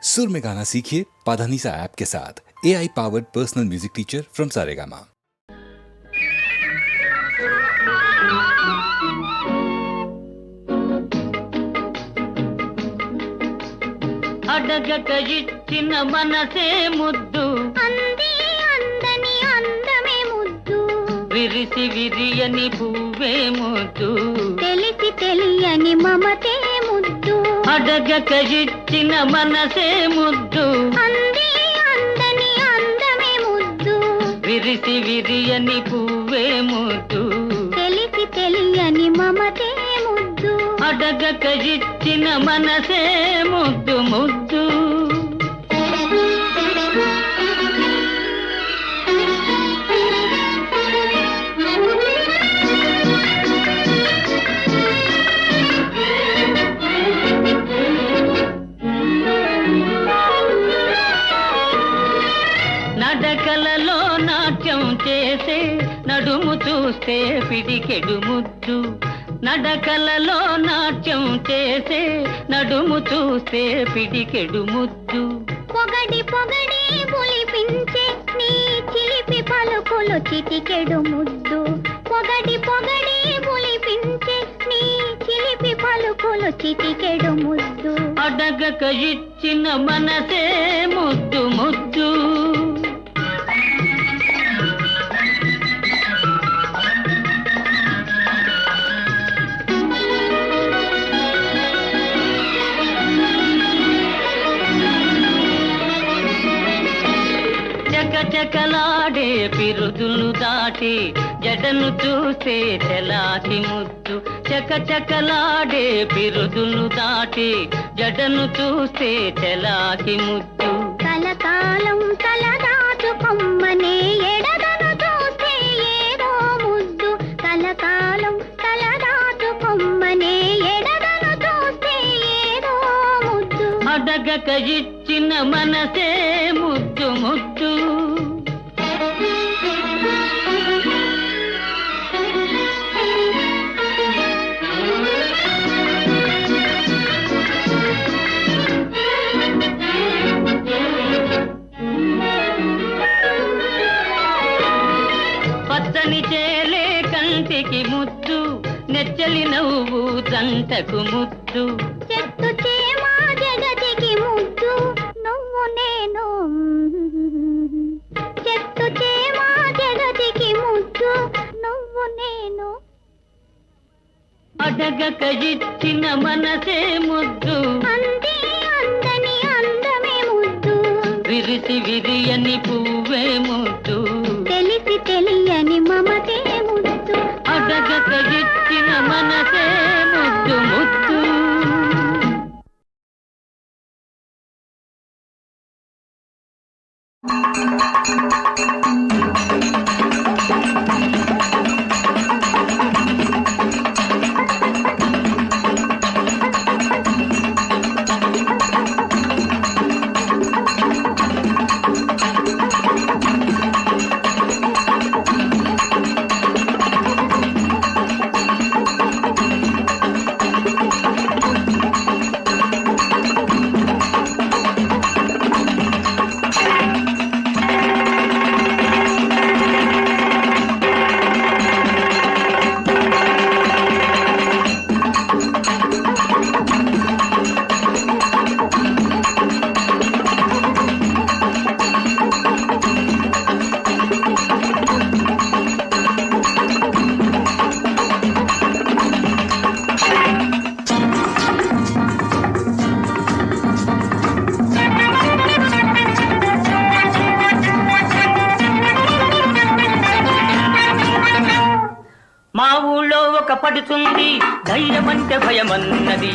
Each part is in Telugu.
सुर में गाना सीखिए पाधानीसा ऐप के साथ। AI powered personal music teacher from Saregama. అడగక ఇచ్చిన మనసే ముద్దు అంది అందని అందమే ముద్దు విరిసి విరియని పువ్వే ముద్దు తెలిసి తెలియని మమతే ముద్దు అడగక ఇచ్చిన మనసే ముద్దు అంది అందని అందమే ముద్దు విరిసి విరియని పువ్వే ముద్దు తెలిసి తెలియని మమతే ముద్దు అడగక ఇచ్చిన మనసే ముద్దు ముద్దు నడకలలో నాట్యం చేసే నడుము చూస్తే పిడికెడు ముద్దు నడకలలో నాట్యం చేసే నడుము చూస్తే పిడికెడు ముద్దు పొగడి పొగడి పులిపించే నీ చిలిపి పలుకులు చిటికెడు ముద్దు పొగడి పొగడి పులిపించే నీ చిలిపి పలుకులు చిటికెడు ముద్దు అడగక ఇచ్చిన మనసే ముద్దు ముద్దు చకచకలాడే పిరుదులు దాటి జడను చూసే తెలాకి ముద్దు చకచకలాడే పిరుదులు దాటి జడను చూసే తెలాకి ముద్దు కలకాలం తలదాచు కొమ్మనే ఎడదను చూస్తే ఏదో ముద్దు కలకాలం తలదాచు కొమ్మనే ఎడదను చూస్తే ఏదో ముద్దు అడగక ఇచ్చిన మనసే ముద్దు ముద్దు పచ్చని చేలే కంటికి ముద్దు నెచ్చలి నవ్వు జంటకు ముద్దు చెట్టు చేమా జగతికి ముద్దు నువ్వు నేను చెట్టు చేమా జగతికి ముద్దు నువ్వు నేను అడగక ఇచ్చిన మనసే ముద్దు అంది అందని అందమే ముద్దు విరిసి విరియని పువ్వే ముద్దు తెలిసి తెలియని మమతే ముద్దు అడగక ఇచ్చిన మనసే ముద్దు ముద్దు మా ఊళ్ళో ఒక పడుతుంది ధైర్యమంటే భయమన్నది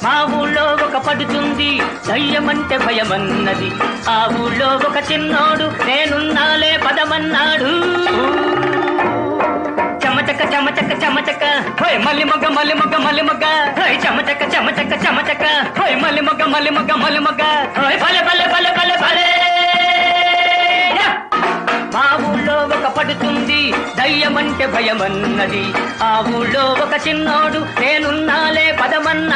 మా ఊళ్ళో ఒక పడుతుంది ధైర్యమంటే భయమన్నది ఆ ఊళ్ళో ఒక చిన్నోడు నేనున్నాలే పదమన్నాడు చమచక చమచక చమచక హోయ్ మల్లి మొగ్గ మల్లి మొగ్గ మల్లి మొగ్గ హోయ్ చమచక చమచక చమచక హోయ్ మల్లి మొగ్గ మల్లి మొగ్గ మల్లి మొగ్గ హోయ్ భలే భలే భలే భలే భలే మా ఊళ్ళో ఒక పడుతుంది దయ్యమంటే భయమన్నది ఆ ఊళ్ళో ఒక చిన్నోడు నేనున్నాలే పదమన్న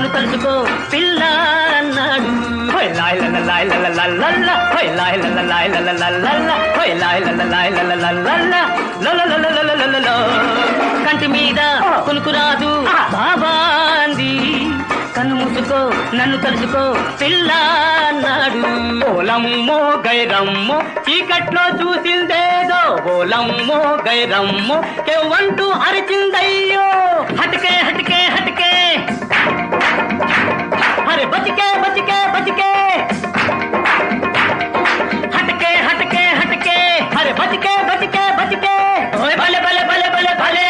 నన్ను తలుచుకో పిల్ల అన్నాడు హోయ్ లాయ్ లల లాయ్ లల లల్ల హోయ్ లాయ్ లల లాయ్ లల లల్ల హోయ్ లాయ్ లల లాయ్ లల లల్ల కంటి మీద కునుకు రాదు బాబా అంది కన్ను మూసుకో నన్ను తలుచుకో పిల్ల అన్నాడు ఓలమ్మో గైరమ్మో చీకట్లో చూసిందేదో ఓలమ్మో గైరమ్మో కేవంటూ అరిచిందయ్యో హటకే హటకే హటకే అరే బచికే బచికే బచికే హటకే హటకే హటకే అరే బచికే బచికే బచికే ఓయ్ భలే భలే భలే భలే భలే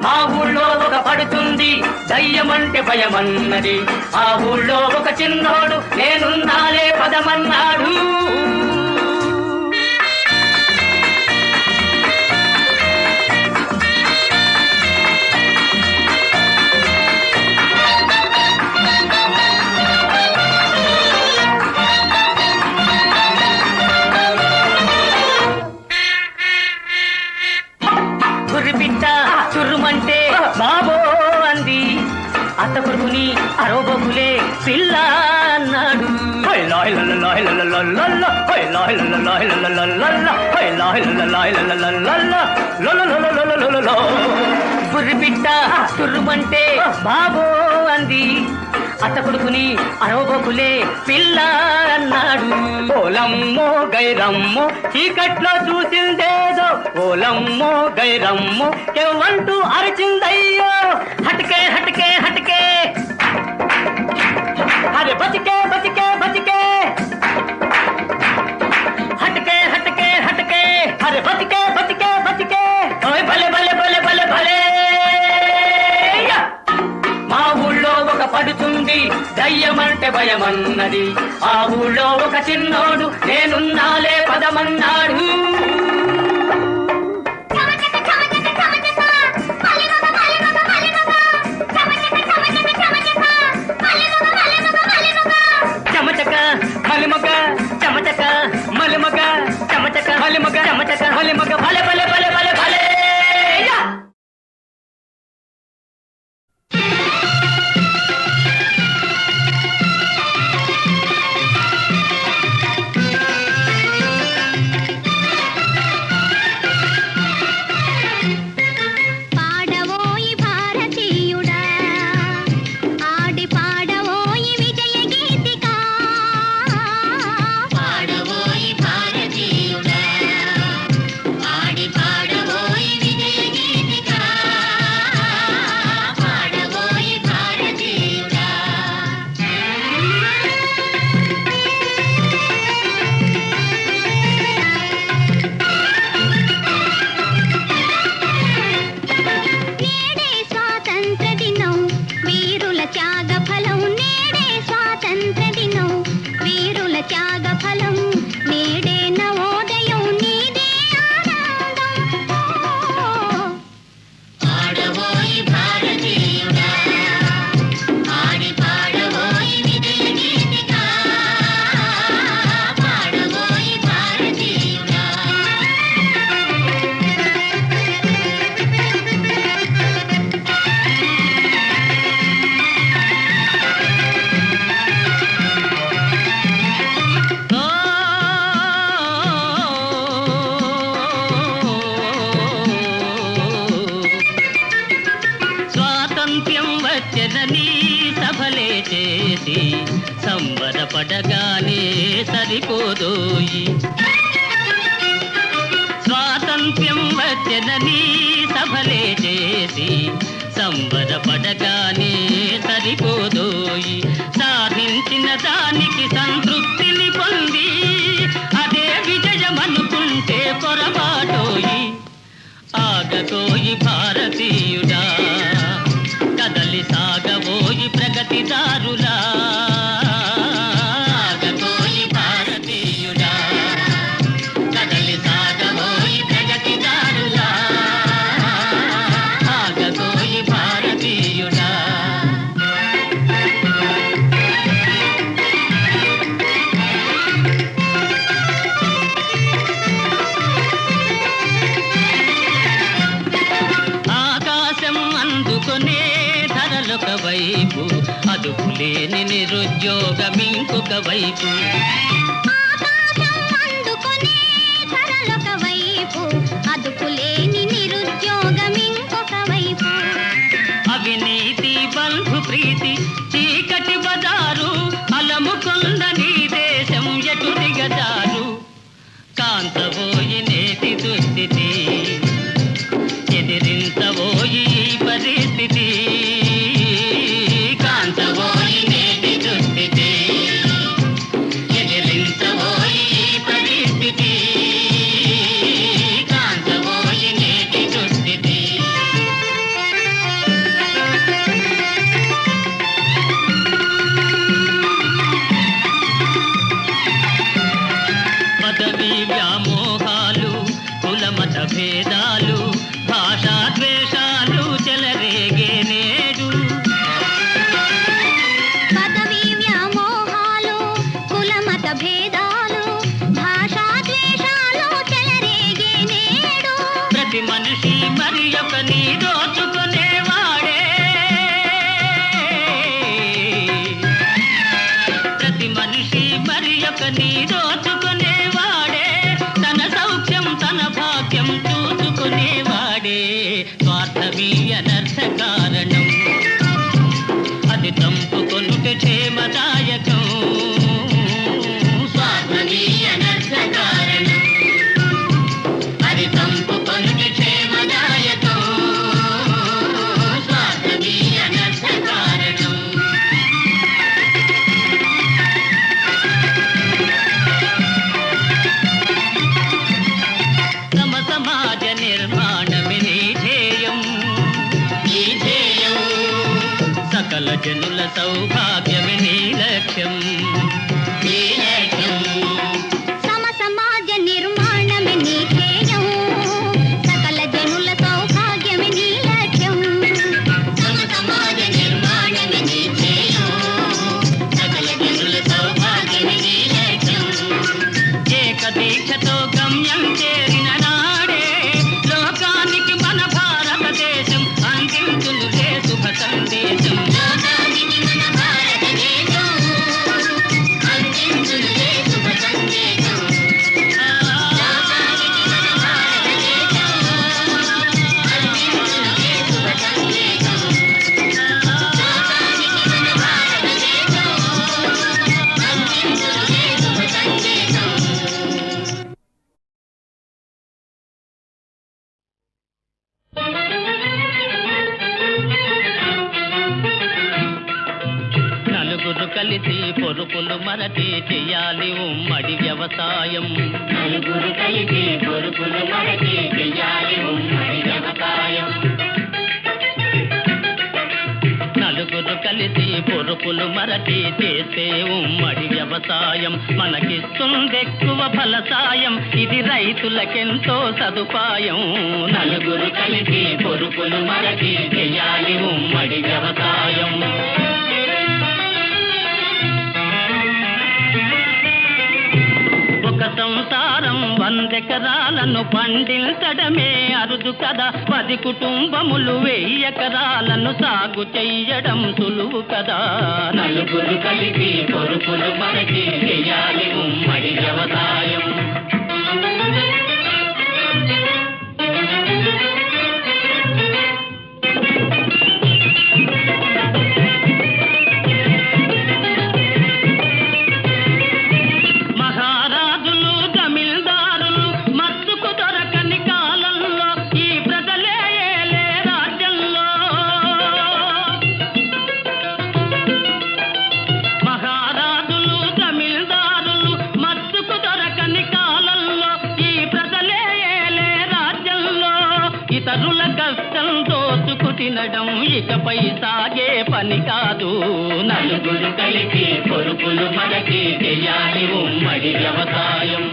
మా ఊళ్ళో ఒక పడుతుంది దయ్యమంటే భయమన్నది ఆ ఊళ్ళో ఒక చిన్నోడు నేనున్నాలే పదమన్నాడు గుర్రిపిట్ట చుర్రుమంటే బాబో అంది అత్త కొడుకుని అరోబోకులే పిల్ల అన్నాడు గుర్రిపిట్ట చుర్రుమంటే బాబో అంది అత్త కొడుకుని అరోబోకులే పిల్ల అన్నాడు ఓలమ్మో గైరమ్మో చీకట్లో చూసిందేదో ఓలమ్మో గైరమ్మో కేవంటూ అరిచిందయ్యో హటకే హటకే హటకే అరే బచికే బచికే బచికే హటకే హటకే హటకే అరే బచికే బచికే బచికే ఓయ్ భలే భలే భలే భలే భలే మా ఊళ్ళో ఒక పడుతుంది దయ్యమంటే భయమన్నది ఆ ఊళ్ళో ఒక చిన్నోడు నేనున్నాలే పదమన్నాడు చమచక మలిమగ చమచక మలిమగ చమచక మలిమగ చమచక మలిమగ భలే భలే భలే భలే భలే పాడవోయి భారతీయుడా ఆడి పాడవోయి విజయ గీతిక పాడవోయి భారతీయుడా ఆడి పాడవోయి విజయ గీతిక పాడవోయి భారతీయుడా నేడే స్వాతంత్ర దినం వీరుల త్యాగ ఫలం నేడే స్వాతంత్ర దినం వీరుల త్యాగ ఫలం నేడే నవోదయం నీదే ఆనందం పాడవోయి భారతీయుడా ఆడి పాడవోయి విజయ గీతిక పాడవోయి భారతీయుడా స్వాతంత్ర్యం వచ్చెదని సభలే చేసి సంబరపడగానే సరిపోదోయి స్వాతంత్ర్యం వచ్చెదని సభలే చేసి సంబరపడగానే సరిపోదోయి సాధించిన దానికి సంతృప్తిని పొంది అదే విజయమనుకుంటే పొరపాటోయి ఆగకోయి భారతీయుడా కదలి సాగబోయి ప్రగతిదారులా ఆగకోయి భారతీయుడా కదలి సాగబోయి ప్రగతిదారులా ఆగకోయి భారతీయుడా లేని నిరుద్యోగమింకొక వైపు, ఆకాశం అందుకునే ధరలొక వైపు, అదుపులేని నిరుద్యోగం ఇంకొక వైపు. అవినీతి బంధు ప్రీతి చీకటి బజారు, అలముకొంద నీ దేశం ఎటు దిగజారు. కాంతబోయి నేటి దుస్థితి, ఎదిరించబోయి ఈ పరిస్థితి. కాంతబోయి నేటి దుస్థితి, ఎదిరించబోయి ఈ పరిస్థితి. కాంతబోయి నేటి దుస్థితి. పదవీ వ్యామోహాలు, కులమత భేదాలు, భాషా ద్వేషాలు చెలరేగే నేడు. పదవీ వ్యామోహాలు, కులమత భేదాలు, భాషా ద్వేషాలు చెలరేగే నేడు. ప్రతి మనిషి మరి ఒకని దోచుకునేవాడే, ప్రతి మనిషి మరి ఒకని దోచుకునేవాడే, తన సౌఖ్యం తన భాగ్యం చూసుకునేవాడే. స్వార్థమీ అనర్థ కారణం, అది తంపుకొనుట క్షేమదాయకం. స్వార్థమీ అనర్థ కారణం, అది తంపుకొనుట క్షేమదాయకం. స్వార్థమీ అనర్థ కారణం. సమ సమాజ నిర్మాణమే నీ ధ్యేయం, నీ ధ్యేయం. సకల జనుల సౌభాగ్యమే నీ లక్ష్యం, నీ లక్ష్యం. సమ సమాజ నిర్మాణమే నీ ధ్యేయం, సకల జనుల సౌభాగ్యమే నీ లక్ష్యం. సమ సమాజ నిర్మాణమే నీ ధ్యేయం, సకల జనుల సౌభాగ్యమే నీ లక్ష్యం. ఏక దీక్షతో గమ్యం చేరిన నాడే, లోకానికి మన భారతదేశం అందించునులే శుభ సందేశం. లోకానికి మన భారతదేశం అందించునులే శుభ సందేశం. లోకానికి మన భారతదేశం అందించునులే శుభ సందేశం. లోకానికి మన భారతదేశం అందించునులే శుభ సందేశం. నలుగురు కలిసి పొరుపులు మరచి చెయ్యాలి ఉమ్మడి వ్యవసాయం. నలుగురు కలిసి పొరుపులు మరచి చెయ్యాలి ఉమ్మడి వ్యవసాయం. నలుగురు కలిసి పొరుపులు మరచి చేసే ఉమ్మడి వ్యవసాయం మనకిస్తుందెక్కువ ఫలసాయం. ఇది రైతులకెంతో సదుపాయం. నలుగురు కలిసి పొరుపులు మరచి చెయ్యాలి ఉమ్మడి వ్యవసాయం. ఒక సంసారం 100 ఎకరాలను పండించడమే అరుదు కదా. 10 కుటుంబములు 1000 ఎకరాలను సాగు చెయ్యడం సులువు కదా. నలుగురు కలిసి పొరుపులు మరచి చెయ్యాలి ఉమ్మడి వ్యవసాయం. మహారాజులు జమీల్దారులు మత్తుకు దొరకని కాలంలో ఈ ప్రజలే ఏలే రాజ్యంలో. మహారాజులు జమీల్దారులు మత్తుకు దొరకని కాలంలో ఈ ప్రజలే ఏలే రాజ్యంలో. ఇతరుల కష్టం దోచుకు తినడం ఇకపై సాగే పని కాదు. నలుగురు కలిసి పొరుపులు మరచి చెయ్యాలి ఉమ్మడి వ్యవసాయం.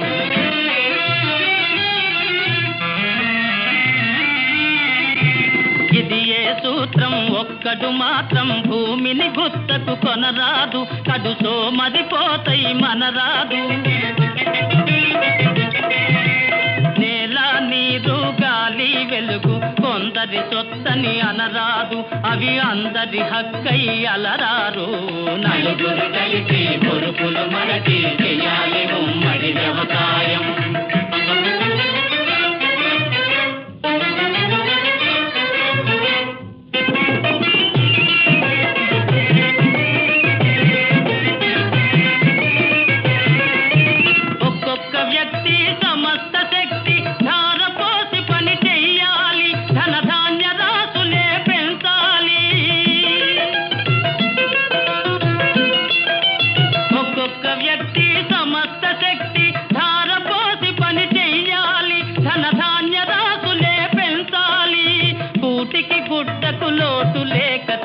ఇది ఏ సూత్రం ఒక్కడు మాత్రం భూమిని గుత్తకు కొనరాదు. కడు సోమరిపోతాయి మనరాదు. నేల నీరు గాలి వెలుగు కొందరి సొత్తని అనరాదు, అవి అందరి హక్కై అలరారు. నలుగురు కలిసి కొరుకులు మనకి చెయ్యాలి ఉమ్మడి వ్యవసాయం.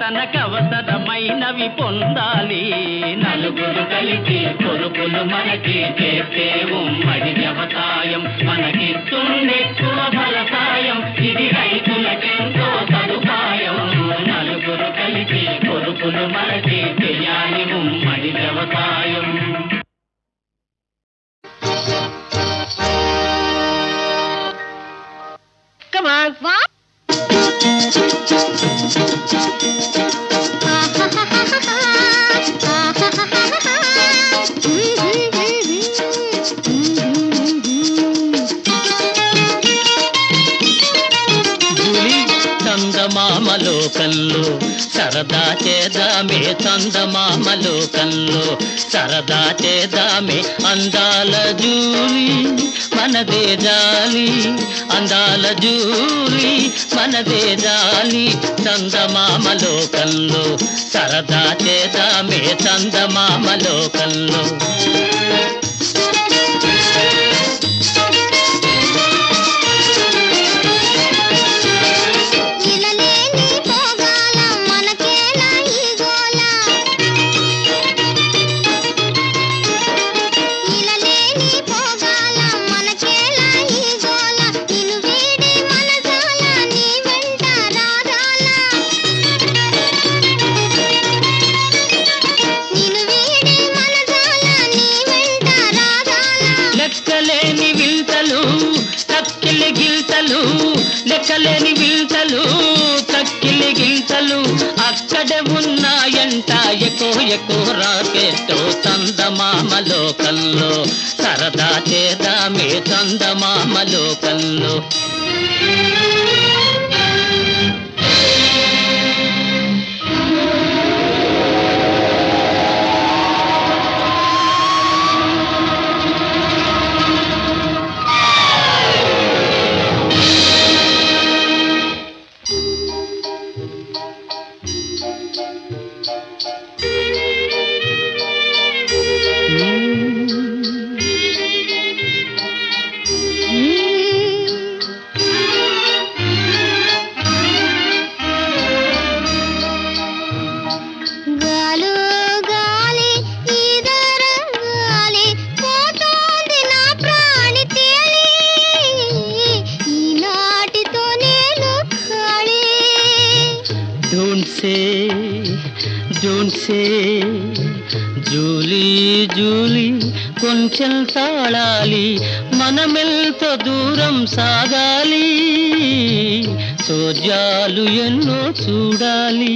తనకవసరమైనవి పొందాలి. నలుగురు కలిసి కొరుకులు మనకి చేసే ఉమ్మడి వ్యవసాయం మనకిస్తుందెక్కువ ఫలసాయం. ఇది రైతులకెంతో సదుపాయం. నలుగురు కలిసి కొరుకులు మనకి చేయాలి ఉమ్మడి వ్యవసాయం. Come on. What? చందమామలోకంలో సరదా చేదామే, చందమామలోకంలో సరదా చేదామే. అందాల జూలి మనదే జాలి, అందాల జూలి మనదే జాలి. చందమామలోకంలో సరదా చేదామే, చందమామలోకంలో. లెక్కలేని వింతలు తక్కిలి గింతలు అక్కడే ఉన్నాయంట ఎక్కువ రాకెట్టు. చందమామలోకంలో సరదా చేదామే, చందమామలోకంలో. Don't say జూలీ జూలీ కొంచెం తాళాలి, మనమెంతో దూరం సాగాలి. సోజాలు ఎన్నో చూడాలి.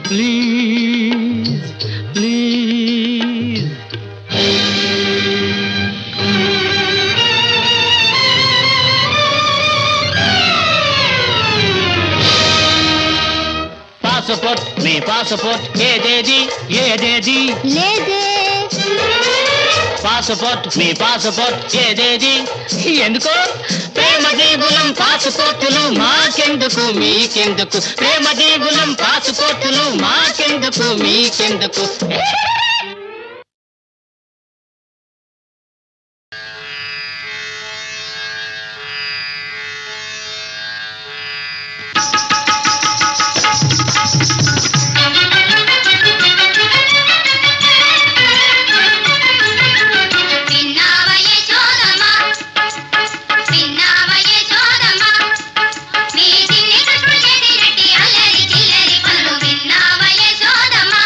Please please. Passport me passport ఏదేది ఏదేది లేదే. పాస్పోర్ట్ మీ పాస్పోర్ట్ ఏదేది ఎందుకో? ప్రేమ జీవులం పాస్పోర్టులు మాకెందుకు మీకెందుకు? ప్రేమ జీవులం పాస్పోర్టులు మాకెందుకు మీకెందుకు? విన్నావయ్య సోదమా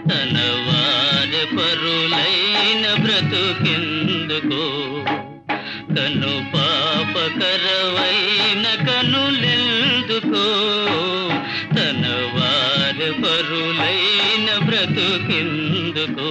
తన వారి పరులైన బ్రతుకెందుకో కను పాపకరవైన కనులెందుకో తన వారి పరులైన బ్రతుకెందుకో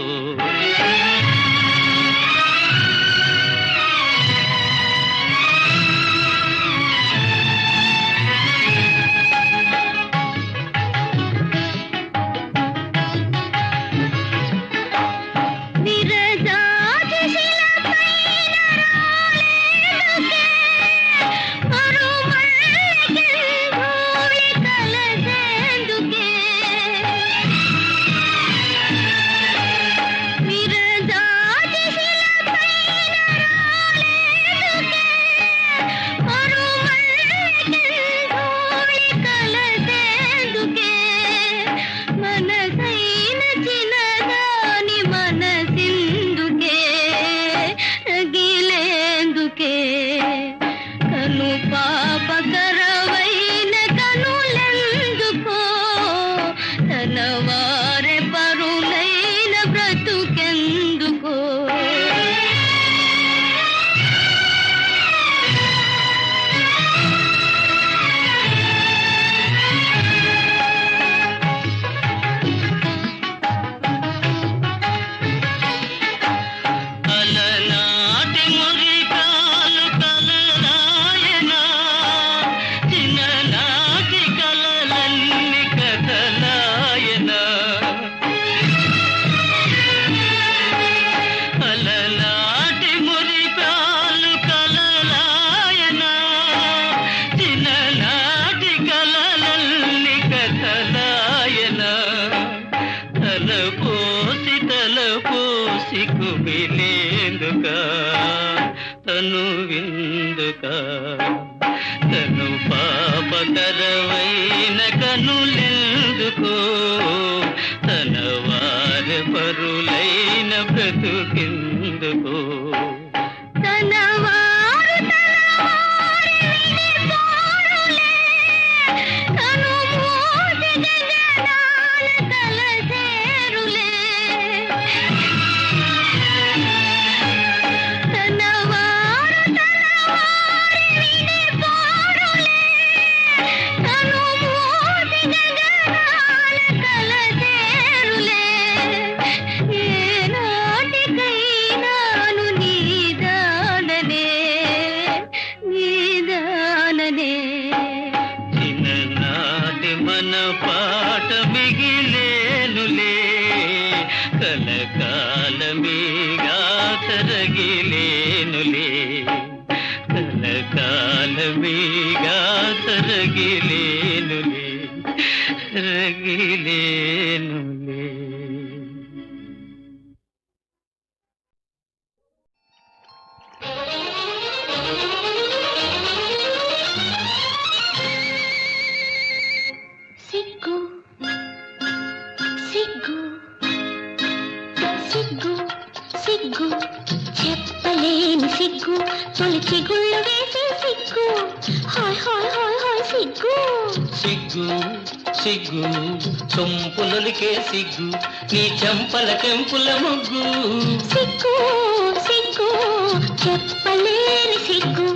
తను విందుక తను పాపకరవైన కనులెందుకో తన వారి పరులైన బ్రతుకెందుకో పాట మిగిలేనులే కలకాలమీగా తరగిలేనులే కలకాలమీగా తరగిలేనులే రగిలేనులే సిగ్గు చెప్పలేని సిగ్గు తొలిచి గుళ్ళు వేసే సిగ్గు హాయ్ హాయ్ హాయ్ హాయ్ సిగ్గు సిగ్గు సిగ్గు సొంపులకే సిగ్గు నీ చెంపల కెంపుల ముగ్గు సిగ్గు సిగ్గు చెప్పలేని సిగ్గు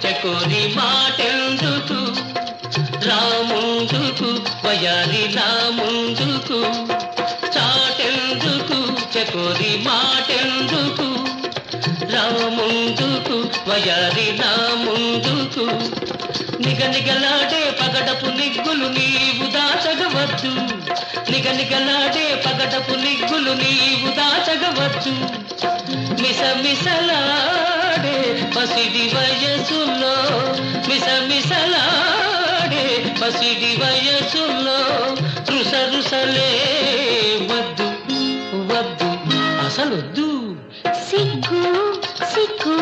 చకోరి మాటెందుకు రాముందుకు వయారి నా ముందుకు చాటెందుకు చకోరి మాటెందుకు రాముందుకు వయారి నా ముందుకు నిగనిగలాడే పగడపు నిగ్గులు నీవు దాచగవచ్చు నిగనిగలాడే పగడపు నిగ్గులు నీవు దాచగవచ్చు మిసమిసలాడే పసిడి వయసులో మిసమిసలాడే పసిడి వయసులో రుసరుసలే వద్దు వద్దు అసలొద్దు సిగ్గు సిగ్గు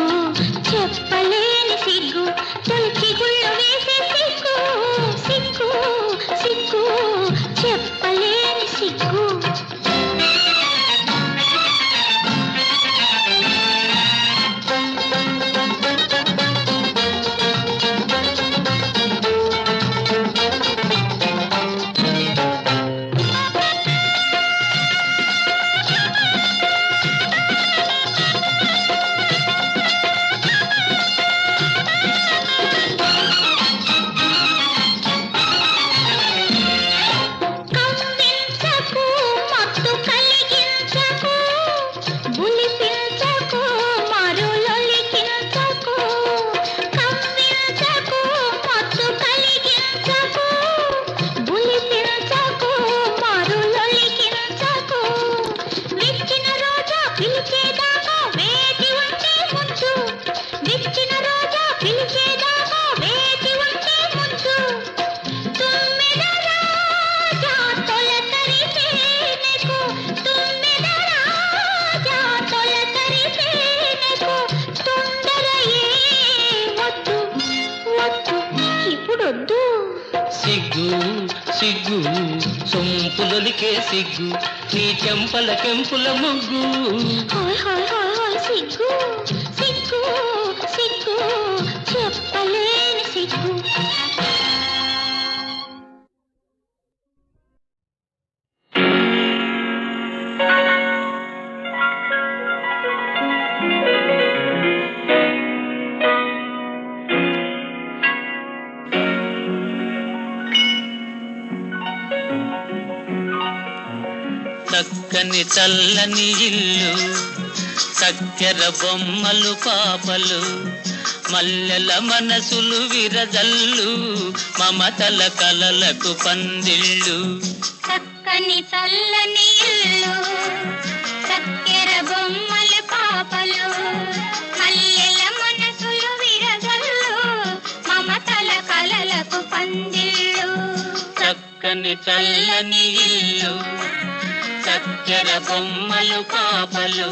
సిగ్గు సొంపులొలికే సిగ్గు నీ చెంపల కెంపుల ముగ్గు హాయ్ హాయ్ హాయ్ హాయ్ సిగ్గు సిగ్గు సిగ్గు చెప్పలేని సిగ్గు. చక్కని చల్లని ఇల్లు చక్కెర బొమ్మలు పాపలు మల్లెల మనసులు విరజల్లు మమతల కలలకు పందిళ్ళు చక్కని చల్లని ఇల్లు చక్కెర బొమ్మల పాపలు మల్లెల మనసులు విరగల్లు మమతల కలలకు పందిళ్ళు. చక్కని చల్లని ఇల్లు చక్కెర బొమ్మలు పాపలు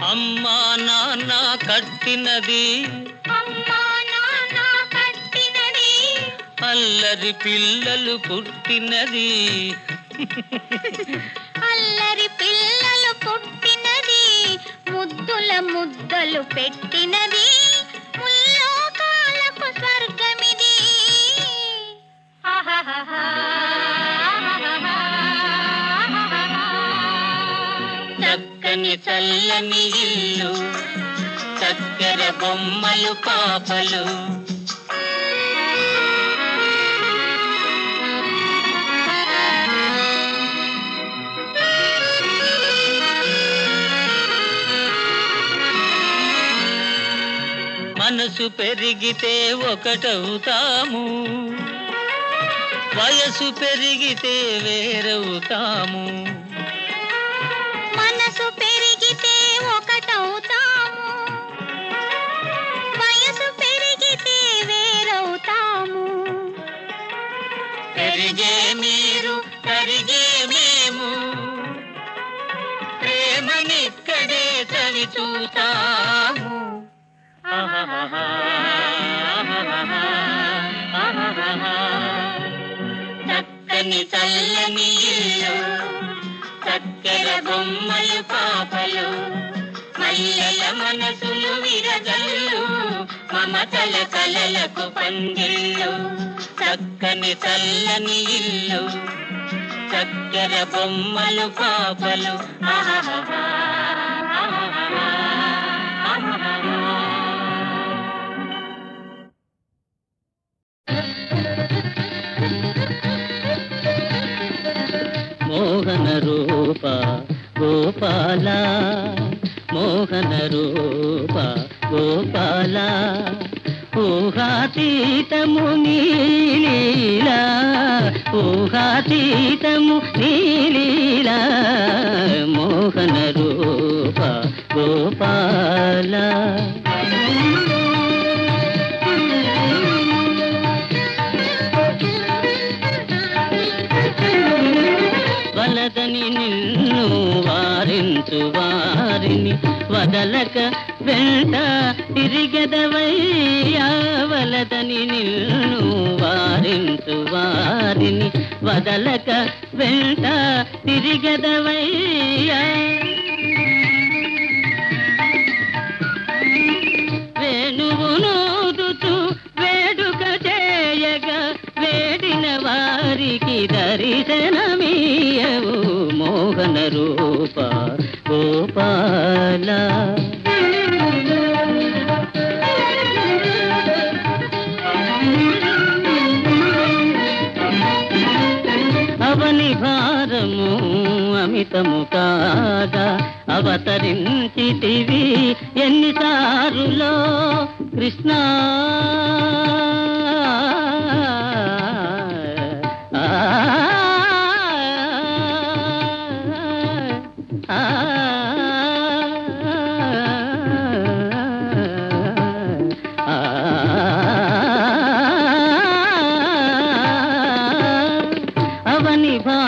అమ్మా నాన్న కట్టినది అమ్మా నాన్న కట్టినది అల్లరి పిల్లలు పుట్టినది అల్లరి పిల్లలు పుట్టినది ముద్దుల ముద్దలు పెట్టినది ముల్లోకాలకు స్వర్గమిది. చక్కని చల్లని ఇల్లు చక్కెర బొమ్మలు పాపలు మనసు పెరిగితే ఒకటవుతాము వయసు పెరిగితే వేరవుతాము మనసు పెరిగితే ఒకటవుతాము వయసు పెరిగితే వేరవుతాము. పెరిగే మీరు కరిగే మేము ప్రేమనిక్కడే చవి చూతాము చక్కని చల్లని ఇల్లు చక్కెర బొమ్మలు పాపలు మల్లెల మనసులు విరజల్లు మమతల కలలకు పందిళ్ళు చక్కని చల్లని ఇల్లు చక్కెర బొమ్మలు పాపలు మోహన రూప గోపాల మోహన రూప గోపాల ఊహాతీతము నీలీలా ఊహాతీతము నీలీలా మోహన రూప గోపాల వలదని నిన్ను వారించు వారిని వదలక వెంట తిరిగెదవయ్యా వలదని నిన్ను వారించు వారిని వదలక వెంట తిరిగెదవయ్యా వేణువు నోదుతూ వేడుక చేయగా వేడిన వారికి దర్శనమీయవు మోహన రూప గోపాల అవని భారము అమితము కాగా అవతరించితివి ఎన్నిసారులో కృష్ణ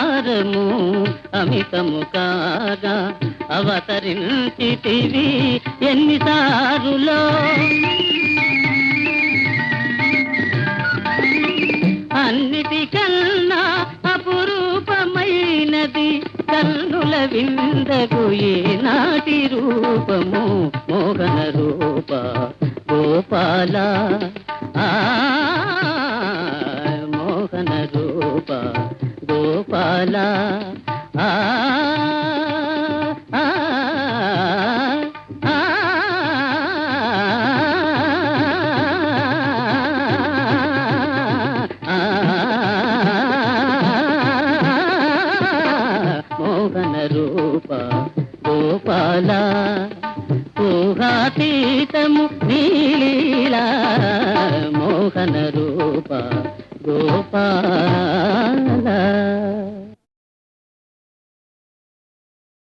భారము అమితము కాగా అవతరించితివి ఎన్నిసారులో అన్నిటికన్నా అపురూపమైనది కన్నుల విందకు ఏనాటి రూపము మోహన రూప గోపాల మోహన రూప గోపాల మోహన రూప గోపాల ఊహాతీతము నీలీలా మోహన రూప గోపాల